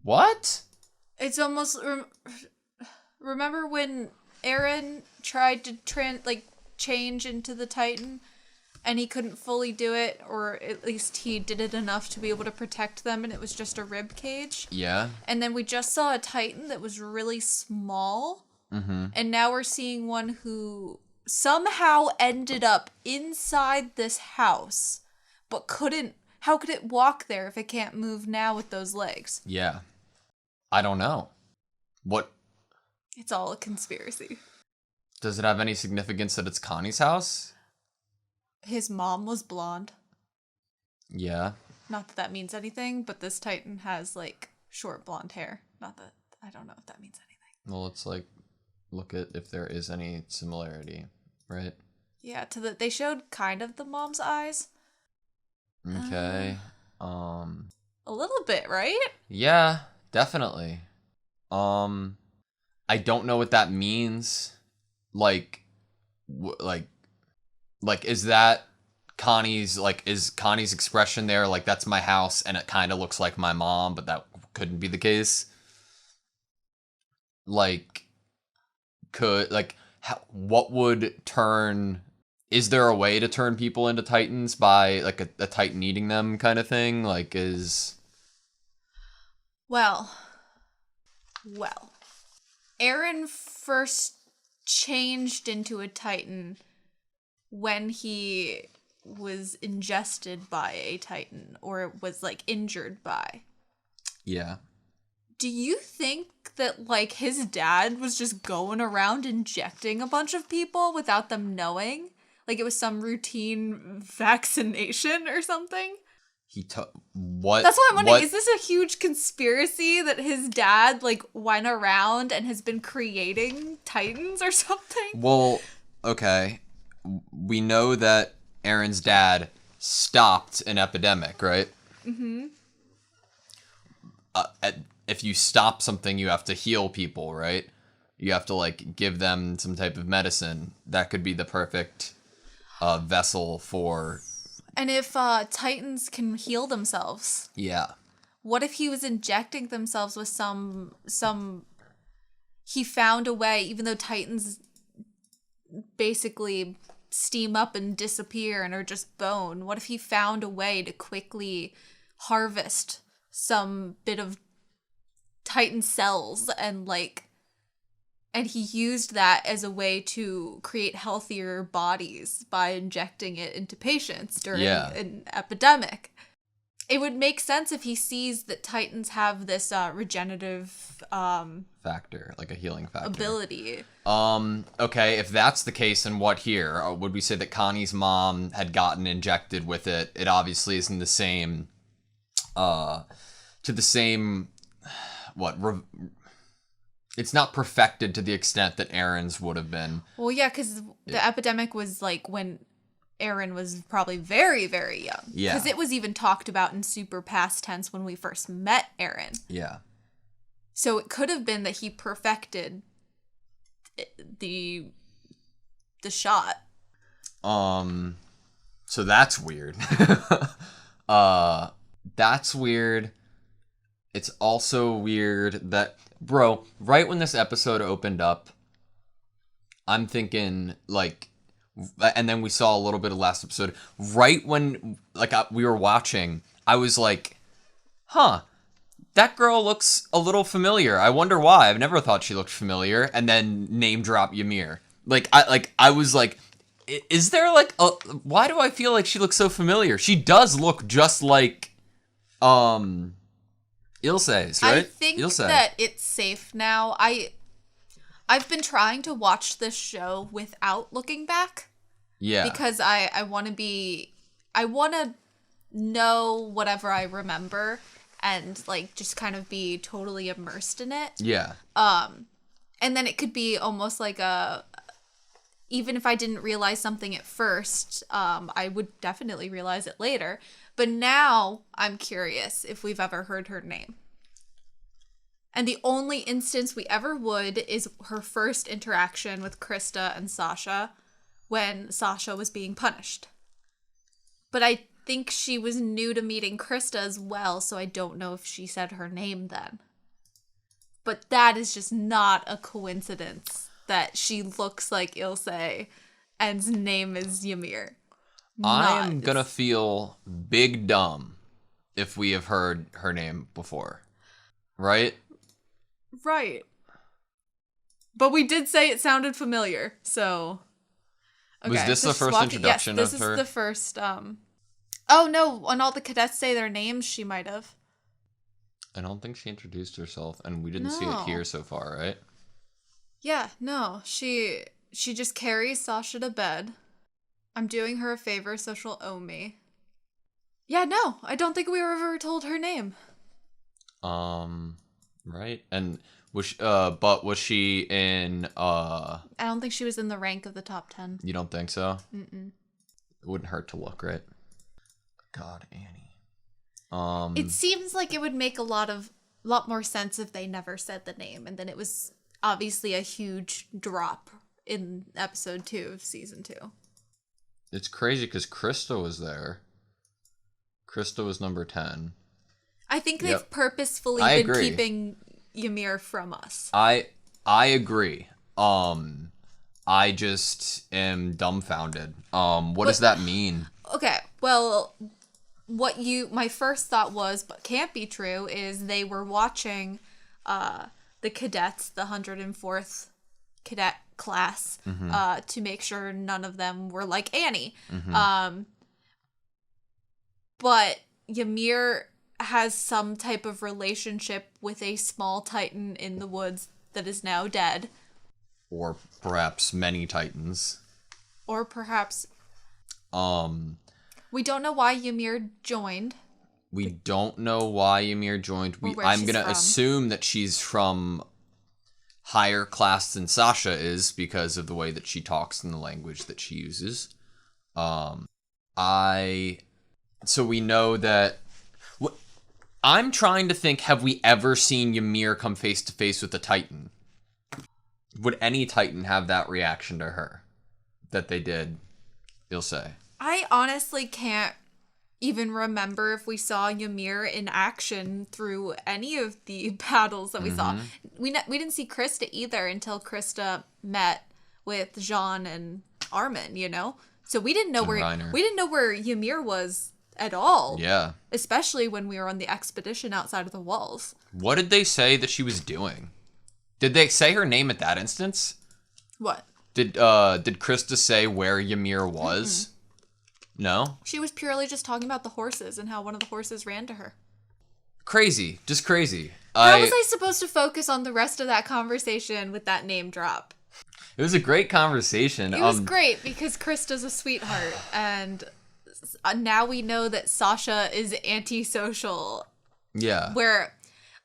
What? It's almost... Remember when Eren tried to change into the Titan and he couldn't fully do it, or at least he did it enough to be able to protect them, and it was just a rib cage? Yeah. And then we just saw a Titan that was really small, and now we're seeing one who somehow ended up inside this house, but couldn't... How could it walk there if it can't move now with those legs? Yeah. I don't know. What? It's all a conspiracy. Does it have any significance that it's Connie's house? His mom was blonde. Yeah. Not that means anything, but this Titan has, short blonde hair. Not that... I don't know if that means anything. Well, let's, look at if there is any similarity, right? Yeah, they showed kind of the mom's eyes. Okay. A little bit, right? Yeah, definitely. I don't know what that means. Is that Connie's, is Connie's expression there, that's my house and it kind of looks like my mom, but that couldn't be the case? What would turn... Is there a way to turn people into Titans by, a Titan eating them kind of thing? Well. Eren first changed into a Titan when he was ingested by a Titan, or was, injured by. Yeah. Do you think that, his dad was just going around injecting a bunch of people without them knowing? It was some routine vaccination or something? What? That's why I'm wondering, is this a huge conspiracy that his dad, went around and has been creating Titans or something? Well, okay. We know that Eren's dad stopped an epidemic, right? Mm-hmm. If you stop something, you have to heal people, right? You have to, give them some type of medicine. That could be the perfect vessel for... And if Titans can heal themselves... Yeah. What if he was injecting themselves with some... He found a way, even though Titans basically steam up and disappear and are just bone, what if he found a way to quickly harvest some bit of Titan cells and and he used that as a way to create healthier bodies by injecting it into patients during an epidemic? It would make sense if he sees that Titans have this regenerative factor, a healing factor. Ability. Okay, if that's the case, then what here? Would we say that Connie's mom had gotten injected with it? It obviously isn't the same, it's not perfected to the extent that Eren's would have been. Well, yeah, because the epidemic was when Eren was probably very, very young. Yeah. Because it was even talked about in super past tense when we first met Eren. Yeah. So it could have been that he perfected the shot. So that's weird. That's weird. It's also weird that, bro, right when this episode opened up, I'm thinking, and then we saw a little bit of last episode. Right when, we were watching, I was like, huh, that girl looks a little familiar. I wonder why. I've never thought she looked familiar. And then name drop Ymir. I was like, is there, why do I feel like she looks so familiar? She does look just like, Ilse's, right? I think that it's safe now. I've been trying to watch this show without looking back. Yeah. Because I want to know whatever I remember and just kind of be totally immersed in it. Yeah. And then it could be almost even if I didn't realize something at first, I would definitely realize it later. But now I'm curious if we've ever heard her name. And the only instance we ever would is her first interaction with Krista and Sasha when Sasha was being punished. But I think she was new to meeting Krista as well, so I don't know if she said her name then. But that is just not a coincidence that she looks like Ilse and's name is Ymir. I am gonna feel big dumb if we have heard her name before. Right? Right. But we did say it sounded familiar, so... Okay, was this the first introduction of her? Yes, this is the first, Oh, no, when all the cadets say their names, she might have. I don't think she introduced herself, and we didn't see it here so far, right? Yeah, no. She just carries Sasha to bed. I'm doing her a favor, so she'll owe me. Yeah, no, I don't think we were ever told her name. Right? And was she in, I don't think she was in the rank of the top 10. You don't think so? Mm-mm. It wouldn't hurt to look, right? God, Annie. It seems like it would make a lot more sense if they never said the name, and then it was obviously a huge drop in episode 2 of season 2. It's crazy because Krista was there. Krista was number 10. I think they've purposefully been keeping Ymir from us. I agree. I just am dumbfounded. What does that mean? Okay, well, my first thought was, but can't be true, is they were watching the cadets, the 104th cadet class, to make sure none of them were like Annie. But Ymir has some type of relationship with a small titan in the woods that is now dead. Or perhaps many titans. Or perhaps... We don't know why Ymir joined. We don't know why Ymir joined. I'm going to assume that she's from higher class than Sasha is because of the way that she talks and the language that she uses. So we know that... I'm trying to think, have we ever seen Ymir come face to face with a Titan? Would any Titan have that reaction to her that they did, Ilse? I honestly can't even remember if we saw Ymir in action through any of the battles that we saw. We didn't see Krista either until Krista met with Jean and Armin, you know? So we didn't know where Ymir was at all. Yeah. Especially when we were on the expedition outside of the walls. What did they say that she was doing? Did they say her name at that instance? What? Did Krista say where Ymir was? No? She was purely just talking about the horses and how one of the horses ran to her. Crazy. Just crazy. How was I supposed to focus on the rest of that conversation with that name drop? It was a great conversation. It was great because Krista's a sweetheart, and now we know that Sasha is antisocial. Yeah. Where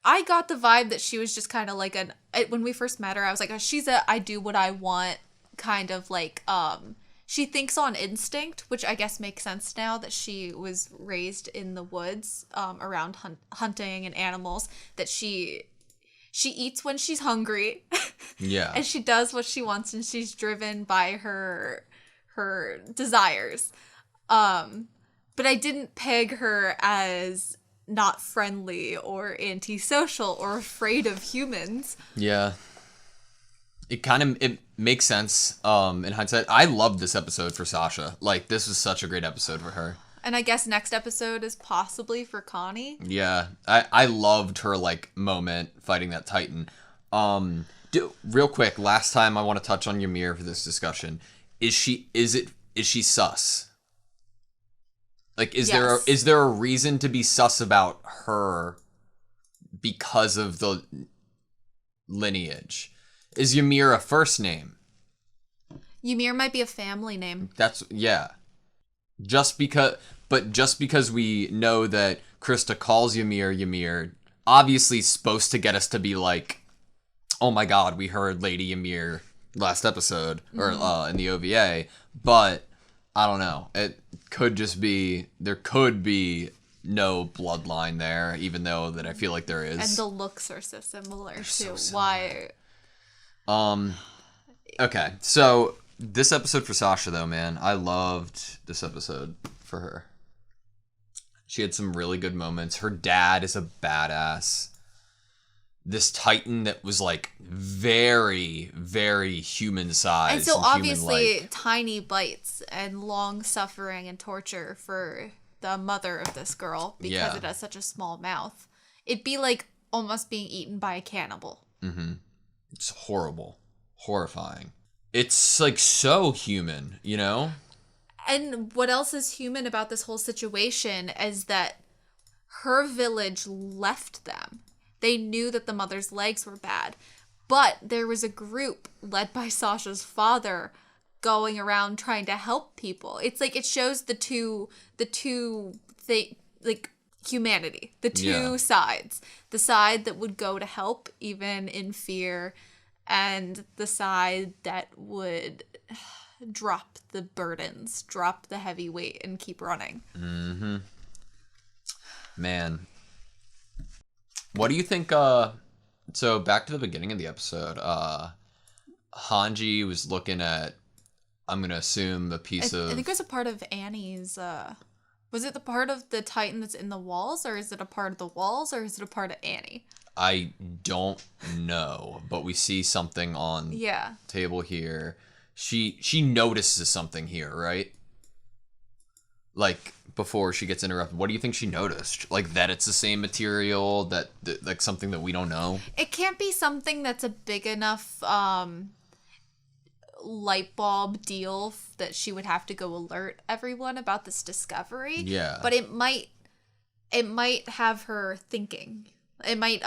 I got the vibe that she was just kind of like when we first met her, I was like, she's I do what I want kind of like, she thinks on instinct, which I guess makes sense now that she was raised in the woods, around hunting and animals, that she eats when she's hungry. Yeah. And she does what she wants, and she's driven by her desires. But I didn't peg her as not friendly or antisocial or afraid of humans. Yeah. It makes sense in hindsight. I loved this episode for Sasha. Like, this was such a great episode for her. And I guess next episode is possibly for Connie. Yeah. I loved her, like, moment fighting that Titan. Real quick, last time I want to touch on Ymir for this discussion. Is she sus? Like, is there a reason to be sus about her because of the lineage? Is Ymir a first name? Ymir might be a family name. Just because we know that Krista calls Ymir, obviously supposed to get us to be like, oh my god, we heard Lady Ymir last episode, or in the OVA, but I don't know. It could just be, there could be no bloodline there, even though that I feel like there is. And the looks are so similar too. Why? Okay, so this episode for Sasha, though, man, I loved this episode for her. She had some really good moments. Her dad is a badass. this Titan that was like very, very human sized. And so obviously human-like. tiny bites and long suffering and torture for the mother of this girl because it has such a small mouth. It'd be like almost being eaten by a cannibal. Mm-hmm. It's horrible. Horrifying. It's like so human, you know? And what else is human about this whole situation is that her village left them. They knew that the mother's legs were bad, but there was a group led by Sasha's father going around trying to help people. It's like it shows the two like humanity, the two sides. The side that would go to help even in fear, and the side that would drop the burdens, drop the heavy weight, and keep running. Mm-hmm. Man. What do you think, so back to the beginning of the episode, Hanji was looking at, I'm going to assume a piece of... I think it was a part of Annie's, was it the part of the Titan that's in the walls, or is it a part of the walls, or is it a part of Annie? I don't know, but we see something on the table here. She notices something here, right? Like, before she gets interrupted. What do you think she noticed? Like, that it's the same material, that like, something that we don't know? It can't be something that's a big enough light bulb deal that she would have to go alert everyone about this discovery. Yeah. But it might have her thinking. It might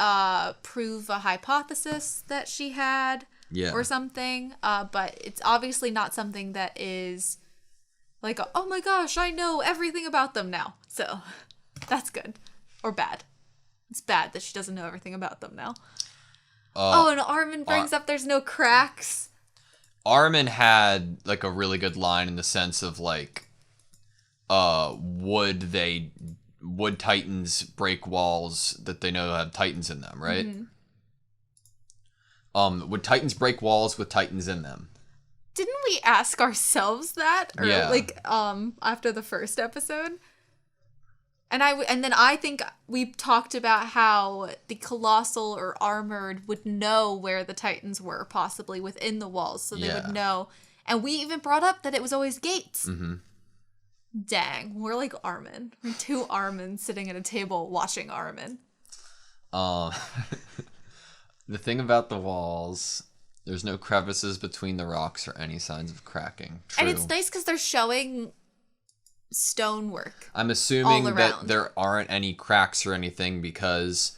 prove a hypothesis that she had or something. But it's obviously not something that is like, oh my gosh, I know everything about them now. So that's good. Or bad. It's bad that she doesn't know everything about them now. And Armin brings up there's no cracks. Armin had like a really good line in the sense of like, would Titans break walls that they know have Titans in them, right? Mm-hmm. Would Titans break walls with Titans in them? Didn't we ask ourselves that? Or like after the first episode? And then I think we talked about how the Colossal or Armored would know where the Titans were, possibly within the walls, so they would know. And we even brought up that it was always gates. Mm-hmm. Dang, we're like Armin. We're two Armin sitting at a table watching Armin. The thing about the walls, there's no crevices between the rocks or any signs of cracking. True. And it's nice because they're showing stonework. I'm assuming that there aren't any cracks or anything because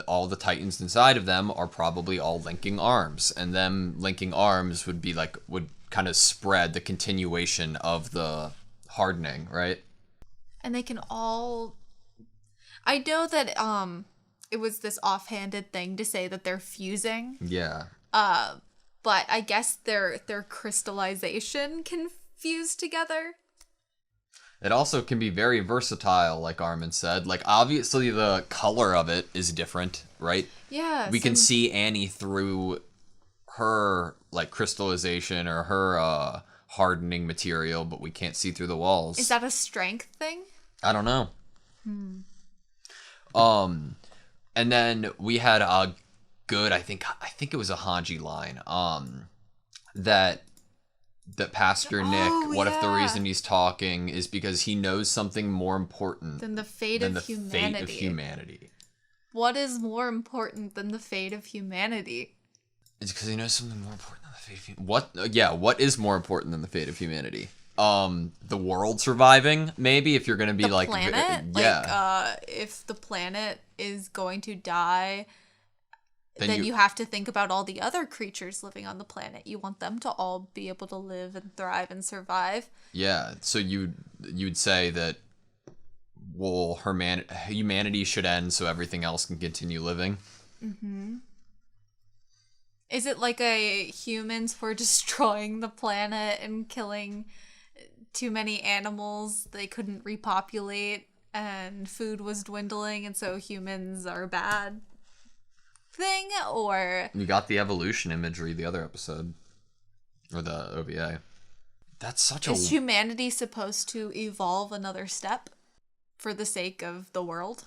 all the Titans inside of them are probably all linking arms, and them linking arms would kind of spread the continuation of the hardening, right? And they can all... I know that it was this offhanded thing to say that they're fusing. Yeah. But I guess their crystallization can fuse together. It also can be very versatile, like Armin said. Like, obviously the color of it is different, right? Yeah. We can see Annie through her, like, crystallization or her hardening material, but we can't see through the walls. Is that a strength thing? I don't know. And then we had a good, I think it was a Hanji line, that Pastor Nick, what if the reason he's talking is because he knows something more important than the fate of humanity. What is more important than the fate of humanity? It's because he knows something more important than the fate of humanity. What is more important than the fate of humanity? The world surviving, maybe, if you're going to be the like... planet? Yeah. If the planet is going to die... Then you have to think about all the other creatures living on the planet. You want them to all be able to live and thrive and survive. Yeah, so you'd say that, well, humanity should end so everything else can continue living. Mm-hmm. Is it like humans were destroying the planet and killing too many animals? They couldn't repopulate and food was dwindling and so humans are bad? Thing, or you got the evolution imagery the other episode, or the OVA. That's such Is humanity supposed to evolve another step for the sake of the world?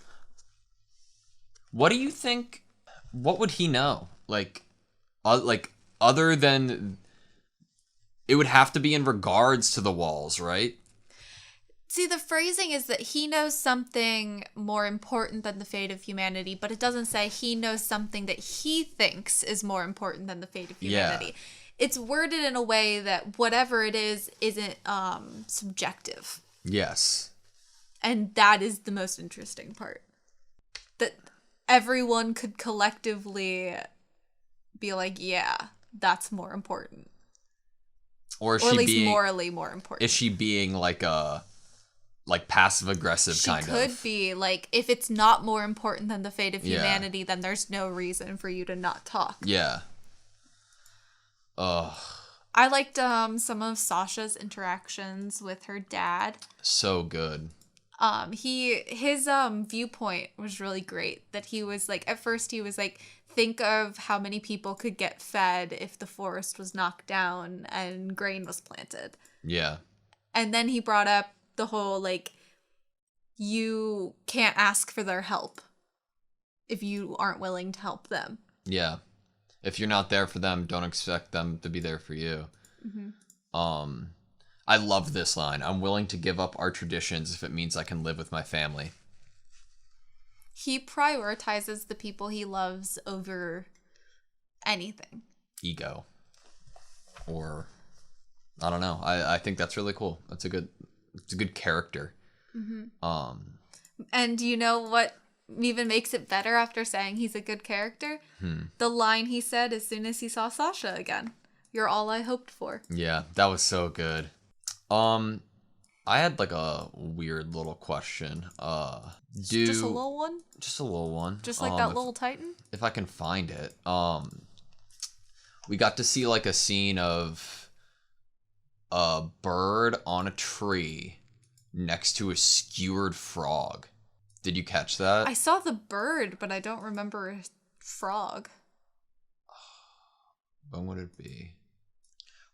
What do you think what would he know? Like other than it would have to be in regards to the walls, right? See, the phrasing is that he knows something more important than the fate of humanity, but it doesn't say he knows something that he thinks is more important than the fate of humanity. Yeah. It's worded in a way that whatever it is isn't subjective. Yes. And that is the most interesting part. That everyone could collectively be like, yeah, that's more important. Or at least morally more important. Is she being like a passive aggressive kind of? She could be like, if it's not more important than the fate of humanity, then there's no reason for you to not talk. Yeah. I liked some of Sasha's interactions with her dad. So good. His viewpoint was really great. That he was like, at first he was like, think of how many people could get fed if the forest was knocked down and grain was planted. Yeah. And then he brought up the whole, like, you can't ask for their help if you aren't willing to help them. Yeah. If you're not there for them, don't expect them to be there for you. Mm-hmm. I love this line. I'm willing to give up our traditions if it means I can live with my family. He prioritizes the people he loves over anything. Ego. Or, I don't know. I think that's really cool. It's a good character. Mm-hmm. And you know what even makes it better after saying he's a good character? The line he said as soon as he saw Sasha again. You're all I hoped for. Yeah, that was so good. I had like a weird little question. Just a little one? Just a little one. Just like that little Titan? If I can find it. We got to see like a scene of a bird on a tree next to a skewered frog. Did you catch that? I saw the bird, but I don't remember a frog. When would it be?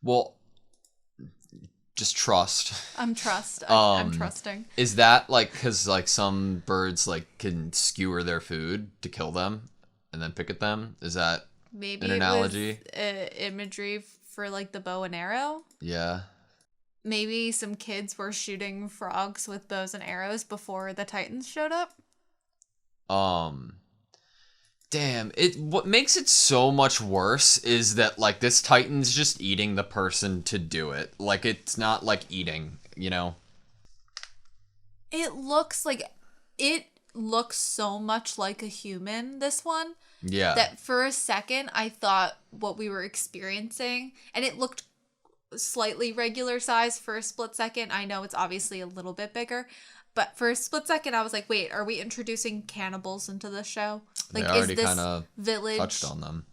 Well, just trust. I'm trusting. Is that like because like some birds like can skewer their food to kill them and then pick at them? Is that maybe an analogy? Imagery for like the bow and arrow? Yeah. Maybe some kids were shooting frogs with bows and arrows before the Titans showed up. Damn, what makes it so much worse is that like this Titan's just eating the person to do it. Like it's not like eating, you know? It looks so much like a human, this one. Yeah. That for a second I thought what we were experiencing, and it looked slightly regular size for a split second. I know it's obviously a little bit bigger, but for a split second I was like, wait, are we introducing cannibals into the show? Like, they already is this kind of village touched on them?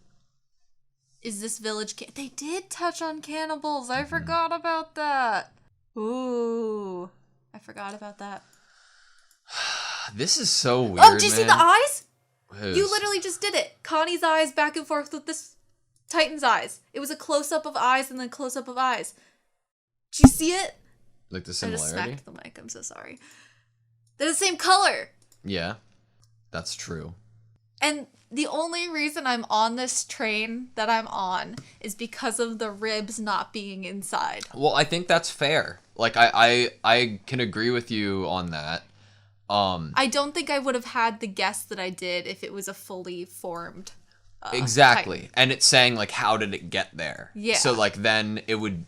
Is this village they did touch on cannibals. I forgot about that. Ooh, I forgot about that. This is so weird. Oh, did you see the eyes? Who's? You literally just did it. Connie's eyes back and forth with this Titan's eyes. It was a close-up of eyes and then close-up of eyes. Did you see it? Like the I just similarity? smacked the mic. I'm so sorry. They're the same color. Yeah, that's true. And the only reason I'm on this train that I'm on is because of the ribs not being inside. Well, I think that's fair. Like, I can agree with you on that. I don't think I would have had the guess that I did if it was a fully formed exactly. Titan. And it's saying, like, how did it get there? Yeah. So, like, then it would...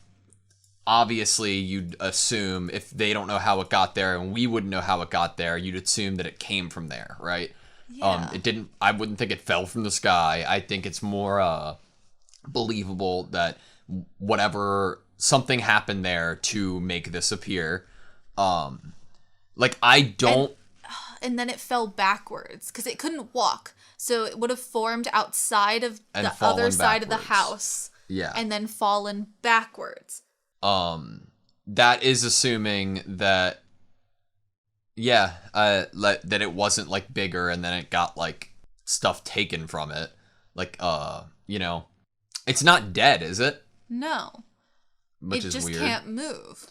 Obviously, you'd assume if they don't know how it got there and we wouldn't know how it got there, you'd assume that it came from there, right? Yeah. It didn't... I wouldn't think it fell from the sky. I think it's more believable that something happened there to make this appear. Like, I don't... And then it fell backwards because it couldn't walk. So it would have formed outside of the other side of the house. Yeah. And then fallen backwards. That is assuming that, yeah, that it wasn't, like, bigger and then it got, like, stuff taken from it. Like, you know, it's not dead, is it? No. Which is weird. It just can't move.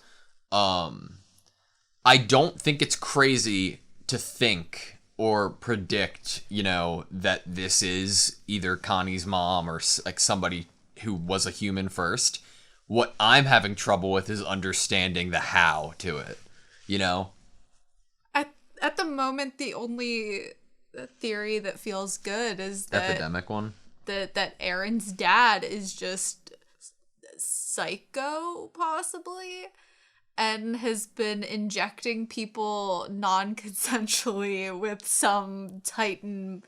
I don't think it's crazy to think or predict, that this is either Connie's mom or like somebody who was a human first. What I'm having trouble with is understanding the how to it, At the moment, the only theory that feels good is that epidemic one. That Aaron's dad is just psycho, possibly, and has been injecting people non-consensually with some Titan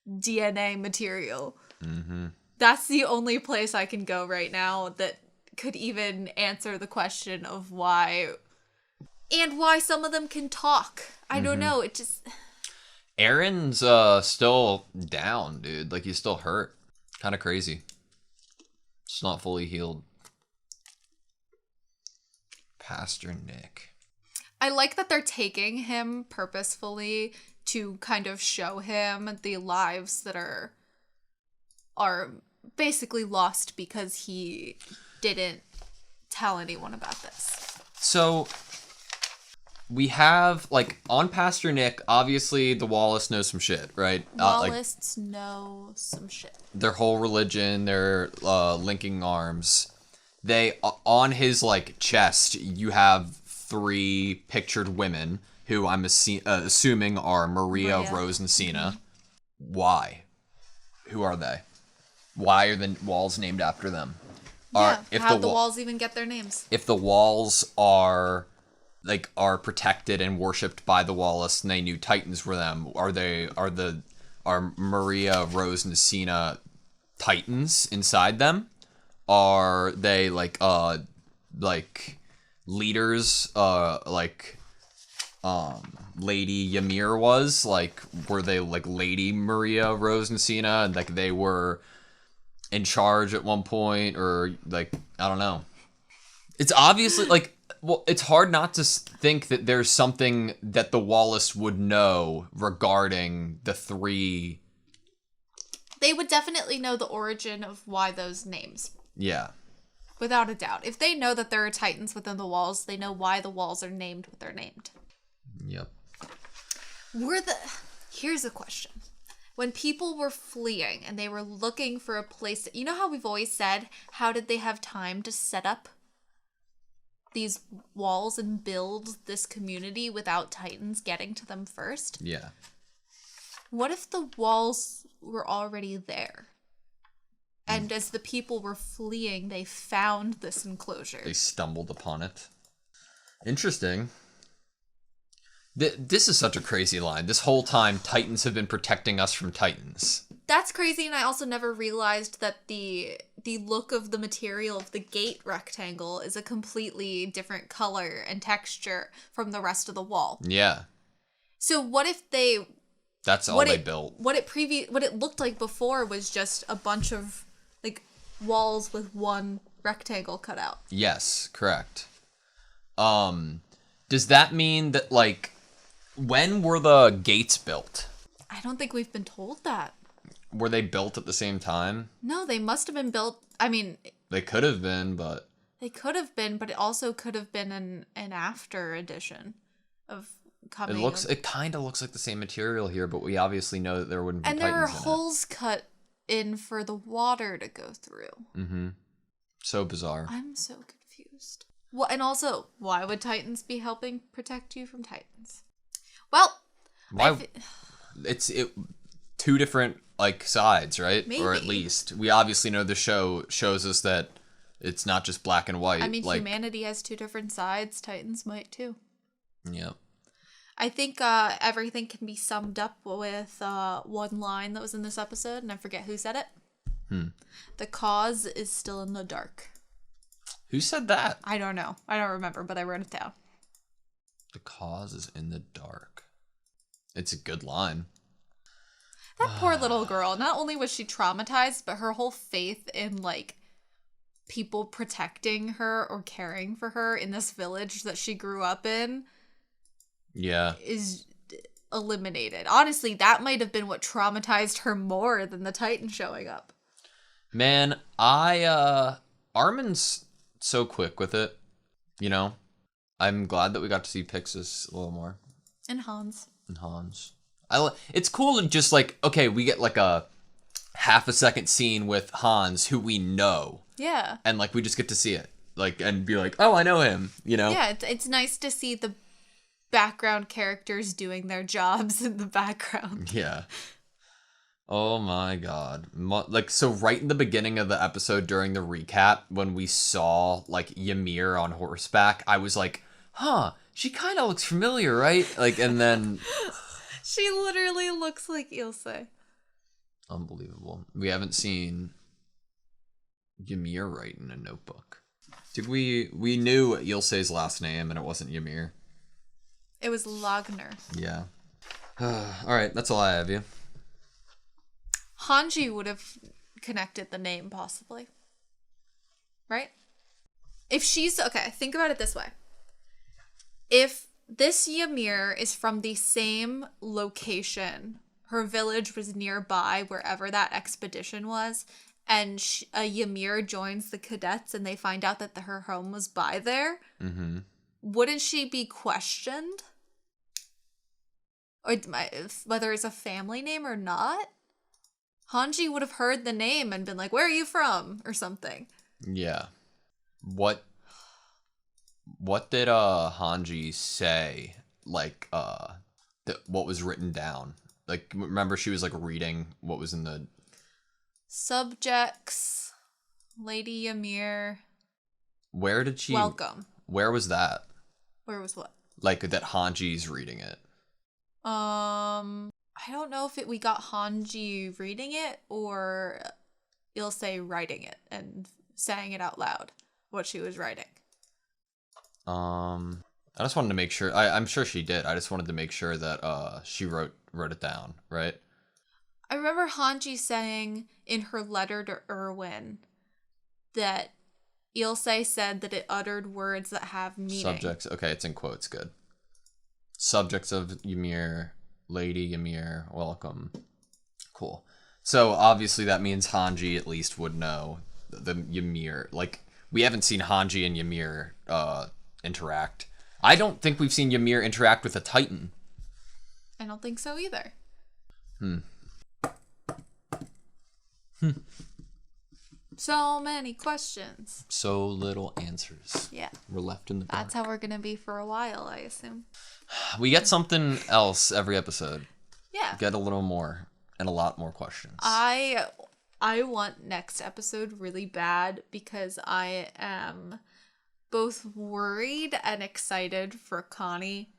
DNA material. Mm-hmm. That's the only place I can go right now that could even answer the question of why, and why some of them can talk. I don't know. It just... Aaron's still down, dude. Like, he's still hurt. Kind of crazy. It's not fully healed. Pastor Nick. I like that they're taking him purposefully to kind of show him the lives that are basically lost because he didn't tell anyone about this. So we have, like, on Pastor Nick, obviously the Wallace knows some shit, right? Wallace know some shit. Their whole religion, their linking arms. They, on his, like, chest, you have 3 pictured women who I'm assuming are Maria, Rose, and Cena. Why? Who are they? Why are the walls named after them? How'd the walls even get their names? If the walls are protected and worshipped by the Wallace and they knew Titans were them, are Maria, Rose, and Cena Titans inside them? Are they like leaders Lady Ymir was? Like, were they like Lady Maria, Rose, and Cena, and like they were in charge at one point, or like, I don't know. It's obviously like, well, it's hard not to think that there's something that the Wallace would know regarding the 3. They would definitely know the origin of why those names. Yeah. Without a doubt. If they know that there are Titans within the walls, they know why the walls are named what they're named. Yep. Here's a question. When people were fleeing and they were looking for a place, you know how we've always said, how did they have time to set up these walls and build this community without Titans getting to them first? Yeah. What if the walls were already there? And as the people were fleeing, they found this enclosure. They stumbled upon it. Interesting. This is such a crazy line. This whole time, Titans have been protecting us from Titans. That's crazy, and I also never realized that the look of the material of the gate rectangle is a completely different color and texture from the rest of the wall. Yeah. So what if they... That's all they built. What it looked like before was just a bunch of like walls with one rectangle cut out. Yes, correct. Does that mean that, like, when were the gates built? I don't think we've been told that. Were they built at the same time? No, they must have been built. I mean, they could have been, but they could have been, but it also could have been an after edition of coming. It kind of looks like the same material here, but we obviously know that there wouldn't be and Titans there are in holes cut in for the water to go through. Mm-hmm. So bizarre. I'm so confused. Well, and also, why would Titans be helping protect you from Titans? Well, it's 2 different like sides, right? Maybe. Or at least we obviously know the show shows us that it's not just black and white. I mean, like, humanity has 2 different sides. Titans might too. Yeah. I think everything can be summed up with one line that was in this episode, and I forget who said it. The cause is still in the dark. Who said that? I don't know. I don't remember, but I wrote it down. The cause is in the dark. It's a good line. That poor little girl. Not only was she traumatized, but her whole faith in, like, people protecting her or caring for her in this village that she grew up in... Yeah. Is eliminated. Honestly, that might have been what traumatized her more than the Titan showing up. Man, Armin's so quick with it, you know? I'm glad that we got to see Pixis a little more. And Hans. It's cool to just like, okay, we get like a half a second scene with Hans who we know. Yeah. And like we just get to see it. Like and be like, "Oh, I know him," you know? Yeah, it's nice to see the background characters doing their jobs in the background. Yeah. Oh my god. Like so right in the beginning of the episode during the recap when we saw like Ymir on horseback, I was like, "Huh, she kind of looks familiar, right?" Like and then She literally looks like Ilse. Unbelievable. We haven't seen Ymir write in a notebook. Did we knew Ilse's last name and it wasn't Ymir. It was Lagner. Yeah. Alright, that's all I have you. Hanji would have connected the name, possibly. Right? If she's... Okay, think about it this way. If this Ymir is from the same location, her village was nearby, wherever that expedition was, and a Ymir joins the cadets and they find out that her home was by there, wouldn't she be questioned? Or whether it's a family name or not? Hanji would have heard the name and been like, "Where are you from?" or something. Yeah. What did Hanji say, like, what was written down? Like, remember she was, like, reading what was in the... Subjects, Lady Ymir. Where did she... Welcome. Where was that? Where was what? Like, that Hanji's reading it. I don't know if we got Hanji reading it or Ilse writing it and saying it out loud, what she was writing. I just wanted to make sure. I'm sure she did. I just wanted to make sure that she wrote it down, right? I remember Hanji saying in her letter to Erwin that Ilse said that it uttered words that have meaning. Subjects. Okay, it's in quotes. Good. Subjects of Ymir, Lady Ymir, welcome. Cool. So obviously that means Hanji at least would know the Ymir. Like, we haven't seen Hanji and Ymir interact. I don't think we've seen Ymir interact with a Titan. I don't think so either. So many questions. So little answers. Yeah. We're left in the dark. That's how we're gonna be for a while, I assume. We get something else every episode. Yeah. Get a little more and a lot more questions. I want next episode really bad because I am both worried and excited for Connie.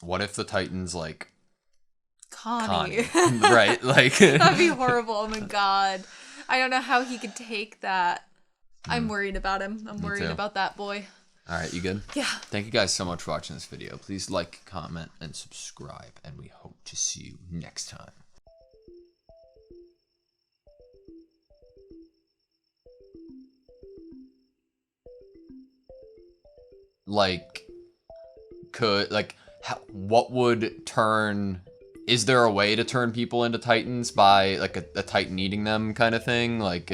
What if the Titan's like Connie. Right, like That'd be horrible. Oh my god. I don't know how he could take that. I'm worried about him. I'm worried about that boy. All right, you good? Yeah. Thank you guys so much for watching this video. Please like, comment, and subscribe, and we hope to see you next time. What would turn... Is there a way to turn people into Titans by, like, a Titan eating them kind of thing? Like,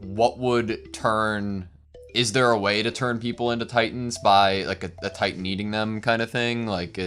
what would turn... Is there a way to turn people into Titans by, like, a Titan eating them kind of thing? Like,